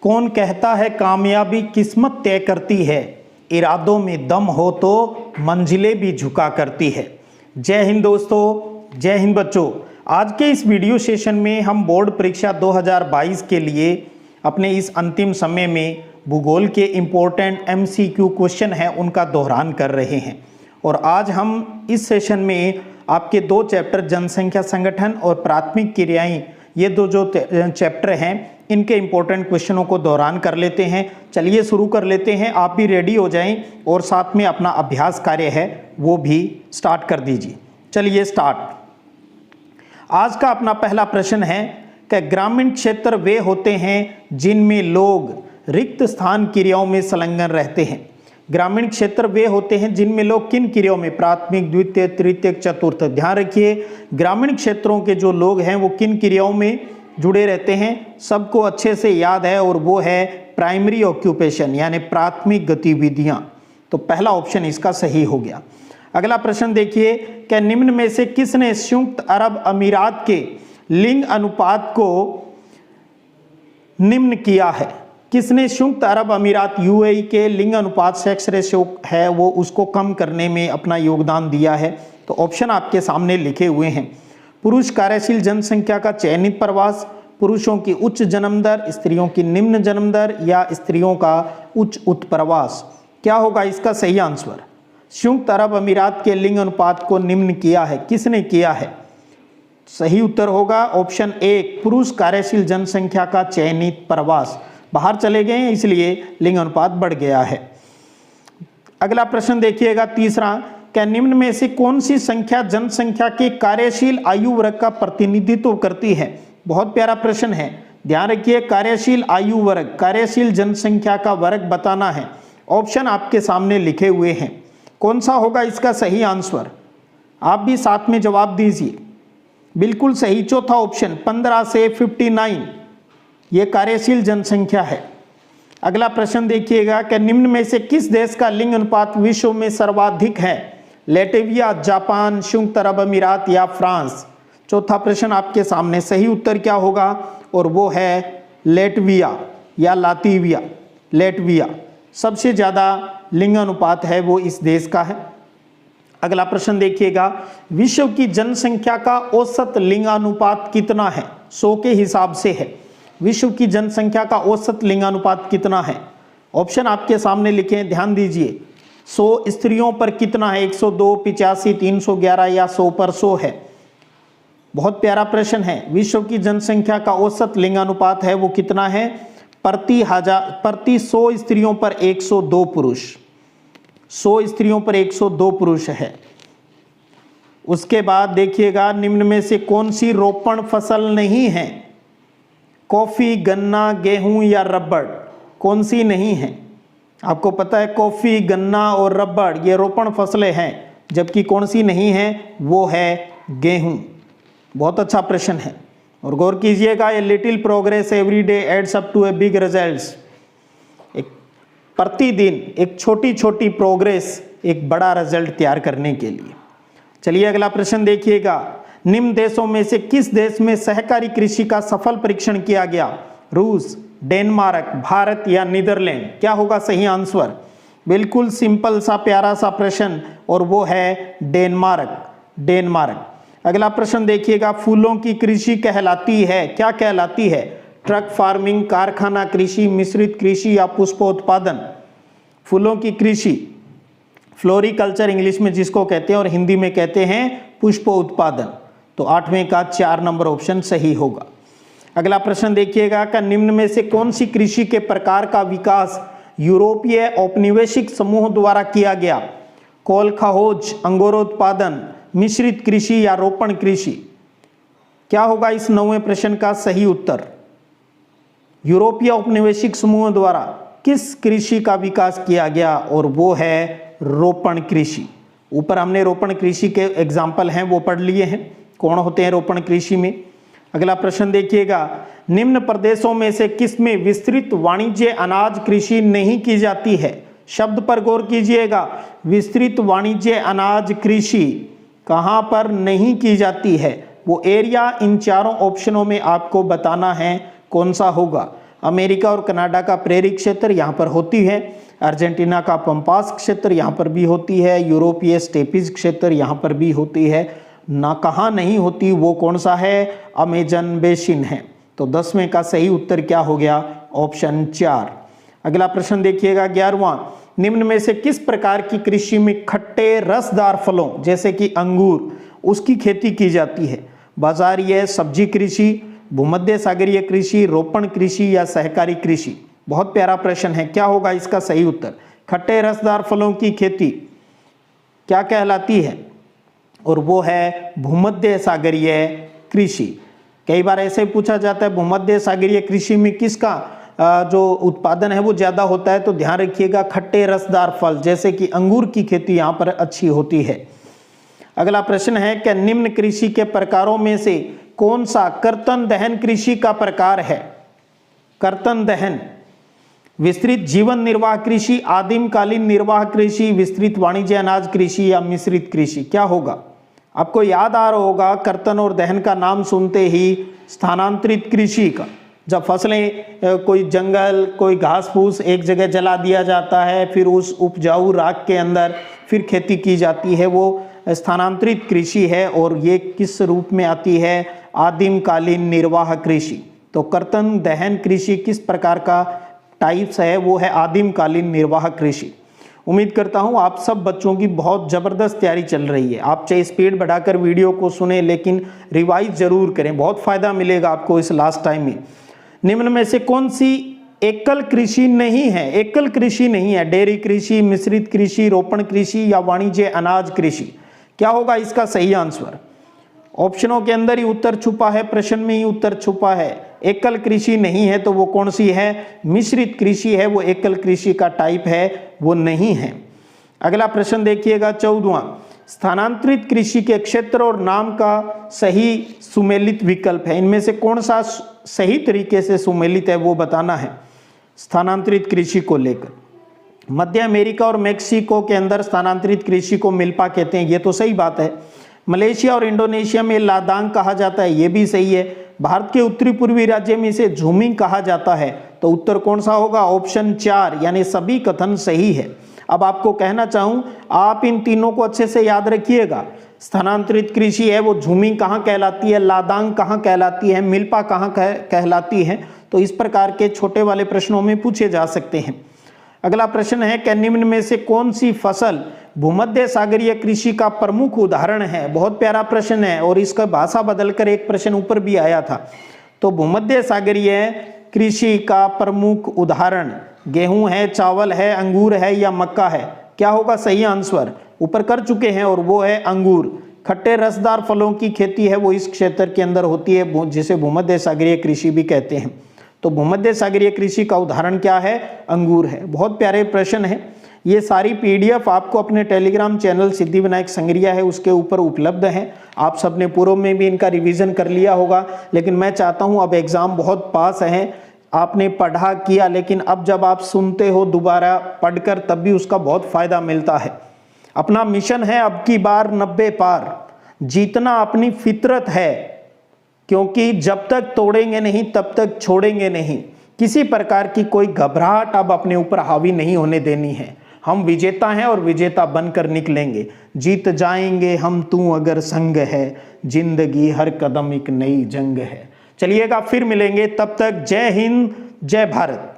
कौन कहता है कामयाबी किस्मत तय करती है, इरादों में दम हो तो मंजिलें भी झुका करती है। जय हिंद दोस्तों, जय हिंद बच्चों। आज के इस वीडियो सेशन में हम बोर्ड परीक्षा 2022 के लिए अपने इस अंतिम समय में भूगोल के इम्पोर्टेंट MCQ क्वेश्चन हैं उनका दोहरान कर रहे हैं। और आज हम इस सेशन में आपके दो चैप्टर जनसंख्या संगठन और प्राथमिक क्रियाएं, ये दो जो चैप्टर हैं इनके इम्पोर्टेंट क्वेश्चनों को दोहरान कर लेते हैं। चलिए शुरू कर लेते हैं। आप भी रेडी हो जाएं और साथ में अपना अभ्यास कार्य है वो भी स्टार्ट कर दीजिए। चलिए स्टार्ट। आज का अपना पहला प्रश्न है कि ग्रामीण क्षेत्र वे होते हैं जिनमें लोग रिक्त स्थान क्रियाओं में संलग्न रहते हैं। ग्रामीण क्षेत्र वे होते हैं जिनमें लोग किन क्रियाओं में, प्राथमिक, द्वितीय, तृतीय, चतुर्थ। ध्यान रखिए, ग्रामीण क्षेत्रों के जो लोग हैं वो किन क्रियाओं में जुड़े रहते हैं, सबको अच्छे से याद है, और वो है प्राइमरी ऑक्यूपेशन यानी प्राथमिक गतिविधियां। तो पहला ऑप्शन इसका सही हो गया। अगला प्रश्न देखिए कि निम्न में से किसने संयुक्त अरब अमीरात के लिंग अनुपात को निम्न किया है। किसने संयुक्त अरब अमीरात UAE के लिंग अनुपात, सेक्स रेशियो है वो, उसको कम करने में अपना योगदान दिया है। तो ऑप्शन आपके सामने लिखे हुए हैं। पुरुष कार्यशील जनसंख्या का चयनित प्रवास, पुरुषों की उच्च जन्म दर, स्त्रियों की निम्न जन्म दर, या स्त्रियों का उच्च उत्प्रवास। क्या होगा इसका सही आंसर? संयुक्त अरब अमीरात के लिंग अनुपात को निम्न किया है, किसने किया है? सही उत्तर होगा ऑप्शन 1, पुरुष कार्यशील जनसंख्या का चयनित प्रवास। बाहर चले गए हैं इसलिए लिंग अनुपात बढ़ गया है। अगला प्रश्न देखिएगा तीसरा, क्या निम्न में से कौन सी संख्या जनसंख्या के कार्यशील आयु वर्ग का प्रतिनिधित्व करती है? बहुत प्यारा प्रश्न है, ध्यान रखिए। कार्यशील आयु वर्ग, कार्यशील जनसंख्या का वर्ग बताना है। ऑप्शन आपके सामने लिखे हुए हैं, कौन सा होगा इसका सही आंसर? आप भी साथ में जवाब दीजिए। बिल्कुल सही, चौथा ऑप्शन 15 से 59, ये कार्यशील जनसंख्या है। अगला प्रश्न देखिएगा कि निम्न में से किस देश का लिंग अनुपात विश्व में सर्वाधिक है? लेटविया, जापान, संयुक्त अरब अमीरात या फ्रांस। चौथा प्रश्न आपके सामने, सही उत्तर क्या होगा? और वो है लेटविया या लातविया। लेटविया सबसे ज्यादा लिंग अनुपात है वो इस देश का है। अगला प्रश्न देखिएगा, विश्व की जनसंख्या का औसत लिंगानुपात कितना है? 100 के हिसाब से है। विश्व की जनसंख्या का औसत लिंगानुपात कितना है? ऑप्शन आपके सामने लिखे हैं, ध्यान दीजिए। 100 स्त्रियों पर कितना है? 102, 85, 311 या 100 पर 100 है। बहुत प्यारा प्रश्न है। विश्व की जनसंख्या का औसत लिंगानुपात है वो कितना है? प्रति 100 स्त्रियों पर 102 पुरुष। 100 स्त्रियों पर 102 पुरुष है। उसके बाद देखिएगा, निम्न में से कौन सी रोपण फसल नहीं है? कॉफी, गन्ना, गेहूं या रबड़। कौन सी नहीं है? आपको पता है कॉफी, गन्ना और रबड़ ये रोपण फसलें हैं, जबकि कौन सी नहीं है? वो है गेहूं। बहुत अच्छा प्रश्न है और गौर कीजिएगा, ये little progress every day adds up to a big results. एक प्रतिदिन एक छोटी छोटी प्रोग्रेस एक बड़ा रिजल्ट तैयार करने के लिए। चलिए अगला प्रश्न देखिएगा, निम्न देशों में से किस देश में सहकारी कृषि का सफल परीक्षण किया गया? रूस, डेनमार्क, भारत या नीदरलैंड। क्या होगा सही आंसर? बिल्कुल सिंपल सा प्यारा सा प्रश्न, और वो है डेनमार्क। डेनमार्क। अगला प्रश्न देखिएगा, फूलों की कृषि कहलाती है, क्या कहलाती है? ट्रक फार्मिंग, कारखाना कृषि, मिश्रित कृषि या पुष्पोत्पादन। फूलों की कृषि फ्लोरिकल्चर इंग्लिश में जिसको कहते हैं, और हिंदी में कहते हैं पुष्पोत्पादन। तो 8वें का 4 नंबर ऑप्शन सही होगा। अगला प्रश्न देखिएगा कि निम्न में से कौन सी कृषि के प्रकार का विकास यूरोपीय औपनिवेशिक समूह द्वारा किया गया? कोलखाहोज, अंगूरोत्पादन, मिश्रित कृषि या रोपण कृषि। क्या होगा इस 9वें प्रश्न का सही उत्तर? यूरोपीय औपनिवेशिक समूह द्वारा किस कृषि का विकास किया गया? और वो है रोपण कृषि। ऊपर हमने रोपण कृषि के एग्जाम्पल हैं वो पढ़ लिए हैं, कौन होते हैं रोपण कृषि में। अगला प्रश्न देखिएगा, निम्न प्रदेशों में से किसमें विस्तृत वाणिज्य अनाज कृषि नहीं की जाती है? शब्द पर गौर कीजिएगा, विस्तृत वाणिज्य अनाज कृषि कहां पर नहीं की जाती है? वो एरिया इन चारों ऑप्शनों में आपको बताना है कौन सा होगा। अमेरिका और कनाडा का प्रेरी क्षेत्र यहाँ पर होती है, अर्जेंटीना का पंपास क्षेत्र यहाँ पर भी होती है, यूरोपीय स्टेपीज क्षेत्र यहाँ पर भी होती है। ना कहाँ नहीं होती वो कौन सा है, अमेजन बेसिन है। तो 10वें का सही उत्तर क्या हो गया, ऑप्शन 4। अगला प्रश्न देखिएगा 11वां, निम्न में से किस प्रकार की कृषि में खट्टे रसदार फलों जैसे कि अंगूर उसकी खेती की जाती है, बाजारीय सब्जी कृषि, भूमध्य सागरीय कृषि, रोपण कृषि या सहकारी कृषि। बहुत प्यारा प्रश्न है, क्या होगा इसका सही उत्तर। खट्टे रसदार फलों की खेती क्या कहलाती है, और वो है भूमध्य सागरीय कृषि। कई बार ऐसे पूछा जाता है भूमध्य सागरीय कृषि में किसका जो उत्पादन है वो ज़्यादा होता है, तो ध्यान रखिएगा खट्टे रसदार फल जैसे कि अंगूर की खेती यहाँ पर अच्छी होती है। अगला प्रश्न है कि निम्न कृषि के प्रकारों में से कौन सा कर्तन दहन कृषि का प्रकार है। कर्तन दहन, विस्तृत जीवन निर्वाह कृषि, आदिम कालीन निर्वाह कृषि, विस्तृत वाणिज्य अनाज कृषि या मिश्रित कृषि। क्या होगा, आपको याद आ रहा होगा कर्तन और दहन का नाम सुनते ही स्थानांतरित कृषि का, जब फसलें कोई जंगल कोई घास फूस एक जगह जला दिया जाता है, फिर उस उपजाऊ राख के अंदर फिर खेती की जाती है, वो स्थानांतरित कृषि है। और ये किस रूप में आती है, आदिम कालीन निर्वाह कृषि। तो कर्तन दहन कृषि किस प्रकार का टाइप्स है, वो है आदिम कालीन निर्वाह कृषि। उम्मीद करता हूँ आप सब बच्चों की बहुत ज़बरदस्त तैयारी चल रही है। आप चाहे स्पीड बढ़ाकर वीडियो को सुने लेकिन रिवाइज जरूर करें, बहुत फ़ायदा मिलेगा आपको इस लास्ट टाइम में। निम्न में से कौन सी एकल कृषि नहीं है, एकल कृषि नहीं है, डेयरी कृषि, मिश्रित कृषि, रोपण कृषि या वाणिज्य अनाज कृषि। क्या होगा इसका सही आंसर। ऑप्शनों के अंदर ही उत्तर छुपा है, प्रश्न में ही उत्तर छुपा है। एकल कृषि नहीं है तो वो कौन सी है, मिश्रित कृषि है, वो एकल कृषि का टाइप है, वो नहीं है। अगला प्रश्न देखिएगा 14वां, स्थानांतरित कृषि के क्षेत्र और नाम का सही सुमेलित विकल्प है। इनमें से कौन सा सही तरीके से सुमेलित है वो बताना है स्थानांतरित कृषि को लेकर। मध्य अमेरिका और मेक्सिको के अंदर स्थानांतरित कृषि को मिल्पा कहते हैं, ये तो सही बात है। मलेशिया और इंडोनेशिया में लादांग कहा जाता है, ये भी सही है। भारत के उत्तरी पूर्वी राज्य में इसे झूमिंग कहा जाता है, तो उत्तर कौन सा होगा, ऑप्शन 4, यानी सभी कथन सही है। अब आपको कहना चाहूँ आप इन तीनों को अच्छे से याद रखिएगा। स्थानांतरित कृषि है वो झूमिंग कहाँ कहलाती है, लादांग कहाँ कहलाती है, मिल्पा कहाँ कहलाती है। तो इस प्रकार के छोटे वाले प्रश्नों में पूछे जा सकते हैं। अगला प्रश्न है कि निम्न में से कौन सी फसल भूमध्य सागरीय कृषि का प्रमुख उदाहरण है। बहुत प्यारा प्रश्न है और इसका भाषा बदलकर एक प्रश्न ऊपर भी आया था। तो भूमध्य सागरीय कृषि का प्रमुख उदाहरण गेहूं है, चावल है, अंगूर है या मक्का है। क्या होगा सही आंसर, ऊपर कर चुके हैं और वो है अंगूर। खट्टे रसदार फलों की खेती है वो इस क्षेत्र के अंदर होती है जिसे भूमध्य सागरीय कृषि भी कहते हैं। तो भूमध्य सागरीय कृषि का उदाहरण क्या है, अंगूर है। बहुत प्यारे प्रश्न है। ये सारी पीडीएफ आपको अपने टेलीग्राम चैनल सिद्धिविनायक संग्रिया है उसके ऊपर उपलब्ध है। आप सबने पूर्व में भी इनका रिवीजन कर लिया होगा, लेकिन मैं चाहता हूँ अब एग्जाम बहुत पास है, आपने पढ़ा किया, लेकिन अब जब आप सुनते हो दोबारा पढ़कर तब भी उसका बहुत फायदा मिलता है। अपना मिशन है अब की बार 90 पार, जीतना अपनी फितरत है, क्योंकि जब तक तोड़ेंगे नहीं तब तक छोड़ेंगे नहीं। किसी प्रकार की कोई घबराहट अब अपने ऊपर हावी नहीं होने देनी है। हम विजेता हैं और विजेता बनकर निकलेंगे। जीत जाएंगे हम तू अगर संग है, जिंदगी हर कदम एक नई जंग है। चलिएगा फिर मिलेंगे, तब तक जय हिंद जय भारत।